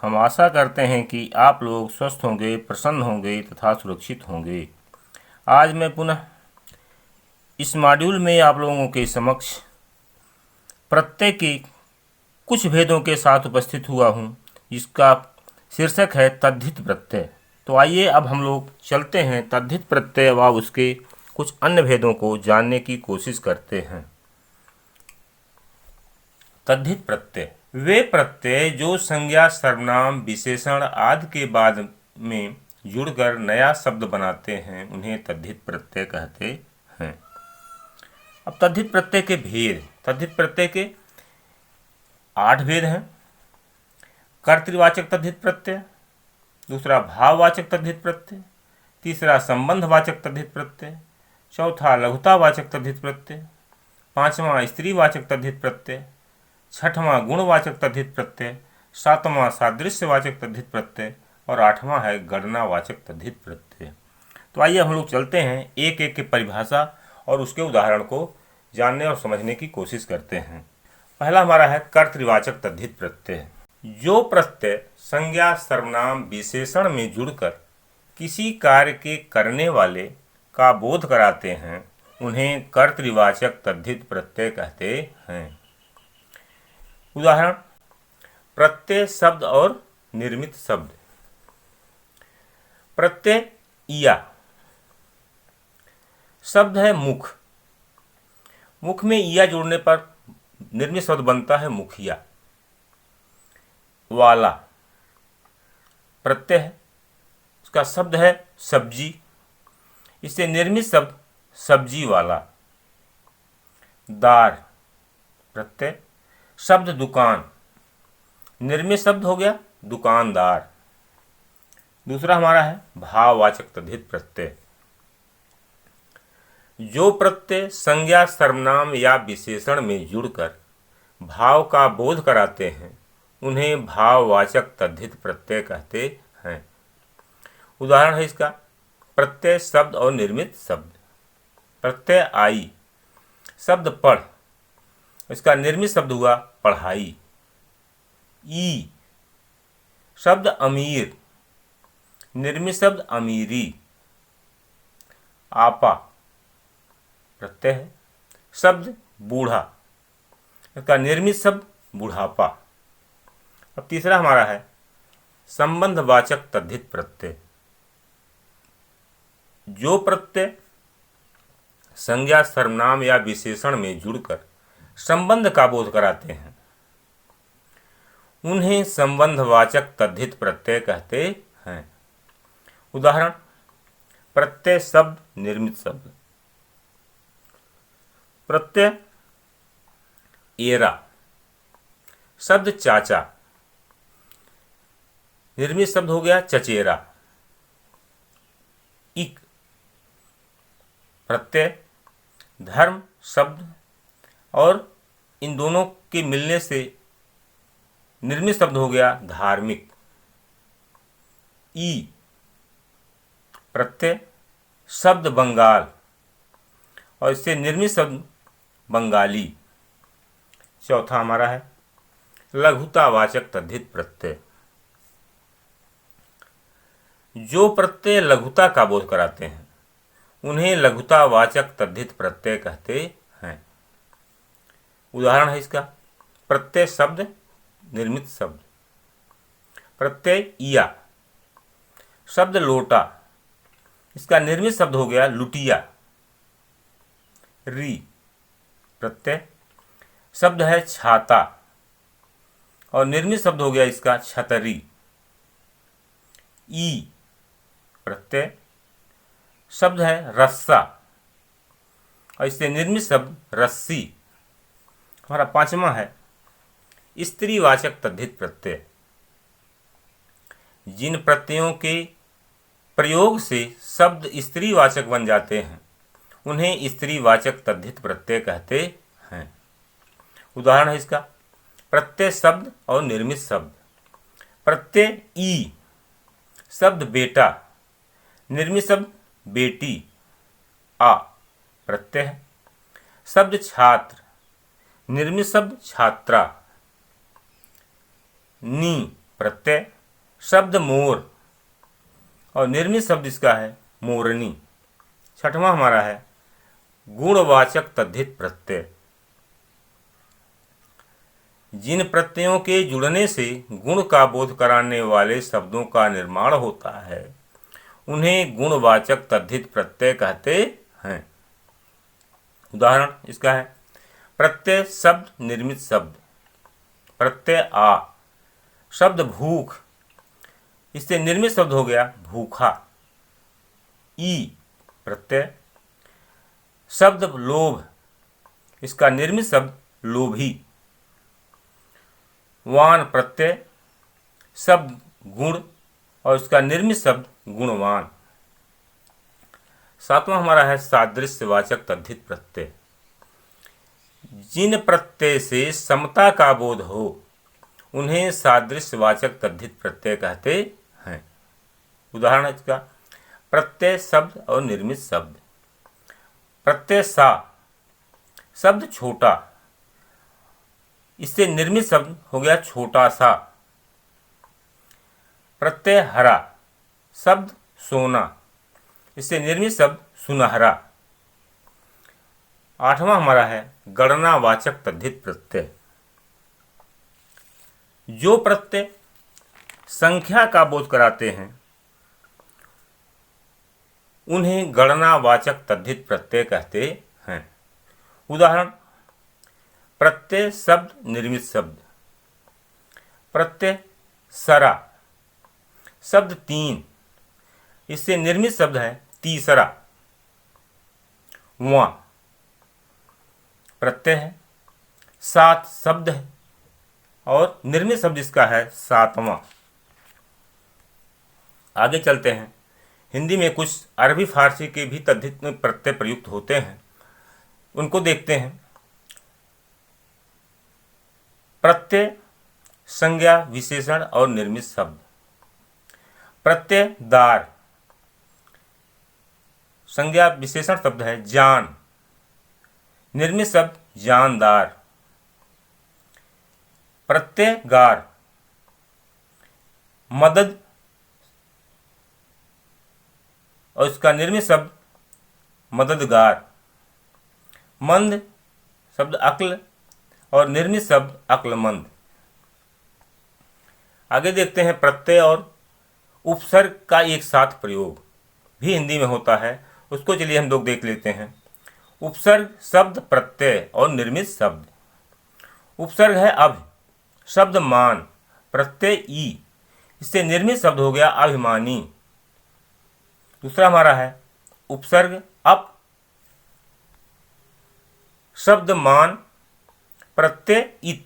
हम आशा करते हैं कि आप लोग स्वस्थ होंगे, प्रसन्न होंगे तथा सुरक्षित होंगे। आज मैं पुनः इस मॉड्यूल में आप लोगों के समक्ष प्रत्यय के कुछ भेदों के साथ उपस्थित हुआ हूँ, जिसका शीर्षक है तद्धित प्रत्यय। तो आइए अब हम लोग चलते हैं तद्धित प्रत्यय व उसके कुछ अन्य भेदों को जानने की कोशिश करते हैं। तद्धित प्रत्यय वे प्रत्यय जो संज्ञा, सर्वनाम, विशेषण आदि के बाद में जुड़कर नया शब्द बनाते हैं, उन्हें तद्धित प्रत्यय कहते हैं। अब तद्धित प्रत्यय के भेद, तद्धित प्रत्यय के 8 भेद हैं। कर्तृवाचक तद्धित प्रत्यय, दूसरा भाववाचक तद्धित प्रत्यय, तीसरा संबंधवाचक तद्धित प्रत्यय, चौथा लघुतावाचक तद्धित प्रत्यय, पांचवा स्त्रीवाचक तद्धित प्रत्यय, छठवां गुणवाचक तद्धित प्रत्यय, सातवां सादृश्यवाचक तद्धित प्रत्यय और आठवां है गणनावाचक तद्धित प्रत्यय। तो आइए हम लोग चलते हैं एक एक के परिभाषा और उसके उदाहरण को जानने और समझने की कोशिश करते हैं। पहला हमारा है कर्तृवाचक तद्धित प्रत्यय। जो प्रत्यय संज्ञा, सर्वनाम, विशेषण में जुड़कर किसी कार्य के करने वाले का बोध कराते हैं, उन्हें कर्तृवाचक तद्धित प्रत्यय कहते हैं। उदाहरण, प्रत्यय शब्द और निर्मित शब्द। प्रत्यय इया शब्द है मुख, मुख में इया जोड़ने पर निर्मित शब्द बनता है मुखिया। वाला प्रत्यय है, उसका शब्द है सब्जी, इससे निर्मित शब्द सब्जी वाला। दार प्रत्यय, शब्द दुकान, निर्मित शब्द हो गया दुकानदार। दूसरा हमारा है भाववाचक तद्धित प्रत्यय। जो प्रत्यय संज्ञा, सर्वनाम या विशेषण में जुड़कर भाव का बोध कराते हैं, उन्हें भाववाचक तद्धित प्रत्यय कहते हैं। उदाहरण है इसका प्रत्यय शब्द और निर्मित शब्द। प्रत्यय आई, शब्द पढ़, इसका निर्मित शब्द हुआ पढ़ाई। ई शब्द अमीर, निर्मित शब्द अमीरी। आपा प्रत्यय है, शब्द बूढ़ा, इसका निर्मित शब्द बुढ़ापा। अब तीसरा हमारा है संबंधवाचक तद्धित प्रत्यय। जो प्रत्यय संज्ञा, सर्वनाम या विशेषण में जुड़कर संबंध का बोध कराते हैं, उन्हें संबंधवाचक तद्धित प्रत्यय कहते हैं। उदाहरण, प्रत्यय शब्द, निर्मित शब्द। प्रत्यय एरा, शब्द चाचा, निर्मित शब्द हो गया चचेरा। इक प्रत्यय धर्म शब्द और इन दोनों के मिलने से निर्मित शब्द हो गया धार्मिक। ई प्रत्यय शब्द बंगाल और इससे निर्मित शब्द बंगाली। चौथा हमारा है लघुतावाचक तद्धित प्रत्यय। जो प्रत्यय लघुता का बोध कराते हैं, उन्हें लघुतावाचक तद्धित प्रत्यय कहते हैं। उदाहरण है इसका प्रत्यय शब्द, निर्मित शब्द। प्रत्यय इया, शब्द लोटा, इसका निर्मित शब्द हो गया लुटिया। री प्रत्यय शब्द है छाता और निर्मित शब्द हो गया इसका छतरी। ई प्रत्यय शब्द है रस्सा और इससे निर्मित शब्द रस्सी। हमारा पांचवा है स्त्रीवाचक तद्धित प्रत्यय। जिन प्रत्ययों के प्रयोग से शब्द स्त्रीवाचक बन जाते हैं, उन्हें स्त्रीवाचक तद्धित प्रत्यय कहते हैं। उदाहरण है इसका प्रत्यय शब्द और निर्मित शब्द। प्रत्यय ई शब्द बेटा, निर्मित शब्द बेटी। आ प्रत्यय है, शब्द छात्र, निर्मित शब्द छात्रा। नी प्रत्यय। शब्द मोर और निर्मित शब्द इसका है मोरनी। छठवां हमारा है गुणवाचक तद्धित प्रत्यय। जिन प्रत्ययों के जुड़ने से गुण का बोध कराने वाले शब्दों का निर्माण होता है उन्हें गुणवाचक तद्धित प्रत्यय कहते हैं। उदाहरण इसका है प्रत्यय शब्द निर्मित शब्द। प्रत्यय आ शब्द भूख, इससे निर्मित शब्द हो गया भूखा। ई प्रत्यय शब्द लोभ, इसका निर्मित शब्द लोभी। वान प्रत्यय शब्द गुण और इसका निर्मित शब्द गुणवान। सातवां हमारा है सादृश्यवाचक तद्धित प्रत्यय। जिन प्रत्यय से समता का बोध हो उन्हें सादृश्यवाचक तद्धित प्रत्यय कहते हैं। उदाहरण इसका प्रत्यय शब्द और निर्मित शब्द। प्रत्यय सा शब्द छोटा, इससे निर्मित शब्द हो गया छोटा सा। प्रत्यय हरा शब्द सोना, इससे निर्मित शब्द सुनहरा। आठवां हमारा है गणनावाचक तद्धित प्रत्यय। जो प्रत्यय संख्या का बोध कराते हैं उन्हें गणनावाचक तद्धित प्रत्यय कहते हैं। उदाहरण प्रत्यय शब्द निर्मित शब्द। प्रत्यय सरा शब्द तीन, इससे निर्मित शब्द है तीसरा। वां प्रत्यय है, सात शब्द है और निर्मित शब्द इसका है सातवां। आगे चलते हैं। हिंदी में कुछ अरबी फारसी के भी तद्धित प्रत्यय प्रयुक्त होते हैं, उनको देखते हैं। प्रत्यय संज्ञा विशेषण और निर्मित शब्द। प्रत्यय दार संज्ञा विशेषण शब्द है जान, निर्मित शब्द जानदार। प्रत्यय गार मदद और इसका निर्मित शब्द मददगार। मंद शब्द अक्ल और निर्मित शब्द अक्लमंद। आगे देखते हैं प्रत्यय और उपसर्ग का एक साथ प्रयोग भी हिंदी में होता है, उसको चलिए हम लोग देख लेते हैं। उपसर्ग शब्द प्रत्यय और निर्मित शब्द। उपसर्ग है अभ शब्द मान, प्रत्यय ई, इससे निर्मित शब्द हो गया अभिमानी। दूसरा हमारा है उपसर्ग अप शब्द मान, प्रत्यय इत,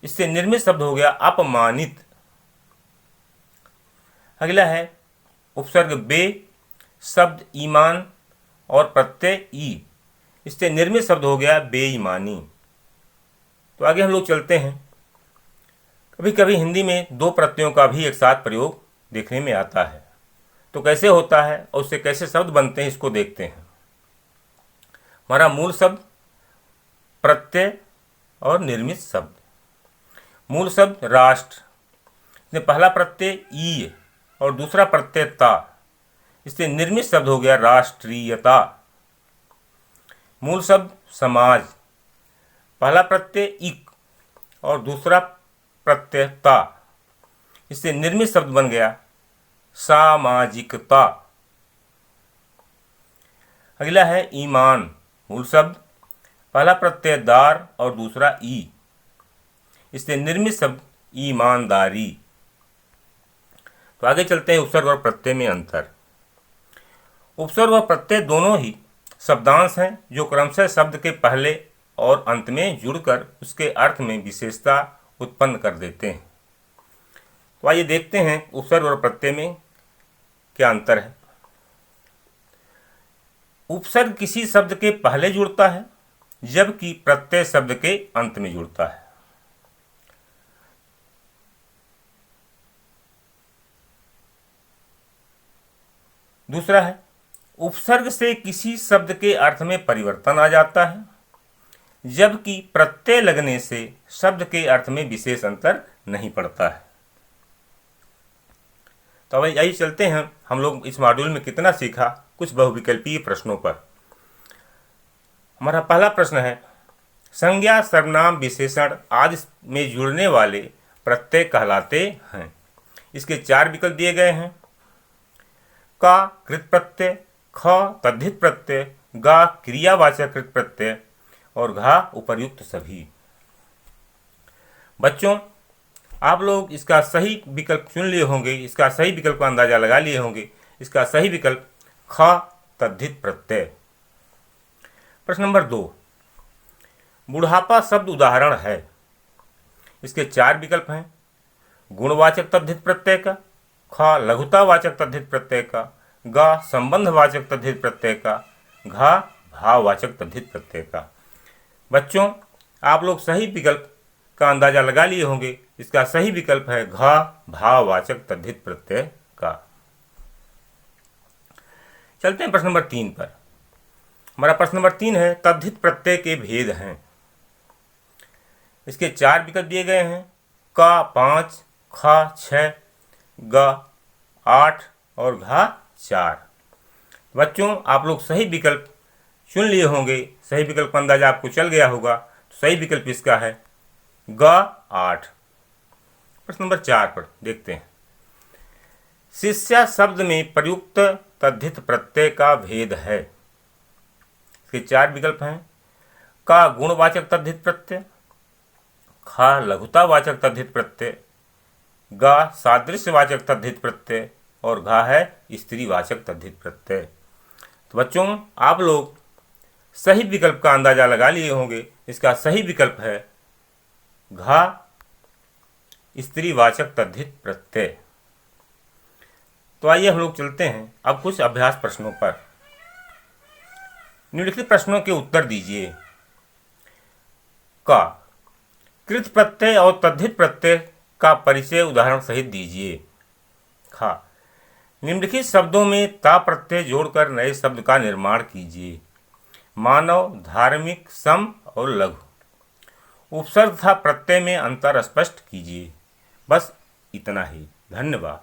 इससे निर्मित शब्द हो गया अपमानित। अगला है उपसर्ग बे शब्द ईमान और प्रत्यय ई, इससे निर्मित शब्द हो गया बेईमानी। तो आगे हम लोग चलते हैं। कभी कभी हिंदी में दो प्रत्ययों का भी एक साथ प्रयोग देखने में आता है, तो कैसे होता है और उससे कैसे शब्द बनते हैं इसको देखते हैं। हमारा मूल शब्द प्रत्यय और निर्मित शब्द। मूल शब्द राष्ट्र, इसमें पहला प्रत्यय ई और दूसरा प्रत्यय ता, इससे निर्मित शब्द हो गया राष्ट्रीयता। मूल शब्द समाज, पहला प्रत्यय इक और दूसरा प्रत्यय ता, इससे निर्मित शब्द बन गया सामाजिकता। अगला है ईमान। मूल शब्द पहला प्रत्यय दार और दूसरा ई, इससे निर्मित शब्द ईमानदारी। तो आगे चलते हैं उपसर्ग और प्रत्यय में अंतर। उपसर्ग और प्रत्यय दोनों ही शब्दांश हैं जो क्रमशः शब्द के पहले और अंत में जुड़कर उसके अर्थ में विशेषता उत्पन्न कर देते हैं। तो आइए देखते हैं उपसर्ग और प्रत्यय में क्या अंतर है। उपसर्ग किसी शब्द के पहले जुड़ता है जबकि प्रत्यय शब्द के अंत में जुड़ता है। दूसरा है उपसर्ग से किसी शब्द के अर्थ में परिवर्तन आ जाता है जबकि प्रत्यय लगने से शब्द के अर्थ में विशेष अंतर नहीं पड़ता है। तो अब यही चलते हैं हम लोग इस मॉड्यूल में कितना सीखा कुछ बहुविकल्पीय प्रश्नों पर। हमारा पहला प्रश्न है, संज्ञा सर्वनाम विशेषण आदि में जुड़ने वाले प्रत्यय कहलाते हैं। इसके 4 विकल्प दिए गए हैं। का कृत प्रत्यय, ख तद्धित प्रत्यय, गा क्रियावाचक कृत प्रत्यय और घा उपर्युक्त सभी। बच्चों, आप लोग इसका सही विकल्प चुन लिए होंगे, इसका सही विकल्प का अंदाजा लगा लिए होंगे। इसका सही विकल्प ख तद्धित प्रत्यय। प्रश्न नंबर 2, बुढ़ापा शब्द उदाहरण है। इसके 4 विकल्प हैं। गुणवाचक तद्धित प्रत्यय का, ख लघुतावाचक तद्धित प्रत्यय का, ग संबंधवाचक तद्धित प्रत्यय का, घ भाववाचक तद्धित प्रत्यय का। बच्चों, आप लोग सही विकल्प का अंदाजा लगा लिए होंगे। इसका सही विकल्प है घ भाववाचक तद्धित प्रत्यय का। चलते हैं प्रश्न नंबर 3 पर। हमारा प्रश्न नंबर 3 है, तद्धित प्रत्यय के भेद हैं। इसके 4 विकल्प दिए गए हैं। क 5, ख 6, ग 8 और घ 4। बच्चों, आप लोग सही विकल्प चुन लिए होंगे, सही विकल्प का अंदाजा आपको चल गया होगा। तो सही विकल्प इसका है ग 8। प्रश्न नंबर 4 पर देखते हैं, शिष्या शब्द में प्रयुक्त तद्धित प्रत्यय का भेद है। इसके 4 विकल्प हैं। का गुणवाचक तद्धित प्रत्यय, ख लघुतावाचक तद्धित प्रत्यय, ग सादृश्यवाचक तद्धित प्रत्यय और घ है स्त्रीवाचक तद्धित प्रत्यय। तो बच्चों, आप लोग सही विकल्प का अंदाजा लगा लिए होंगे। इसका सही विकल्प है घ स्त्रीवाचक तद्धित प्रत्यय। तो आइए हम लोग चलते हैं अब कुछ अभ्यास प्रश्नों पर। निम्नलिखित प्रश्नों के उत्तर दीजिए। का कृत प्रत्यय और तद्धित प्रत्यय का परिचय उदाहरण सहित दीजिए। खा निम्नलिखित शब्दों में ता प्रत्यय जोड़कर नए शब्द का निर्माण कीजिए। मानव, धार्मिक, सम और लघु। उपसर्ग तथा प्रत्यय में अंतर स्पष्ट कीजिए। बस इतना ही। धन्यवाद।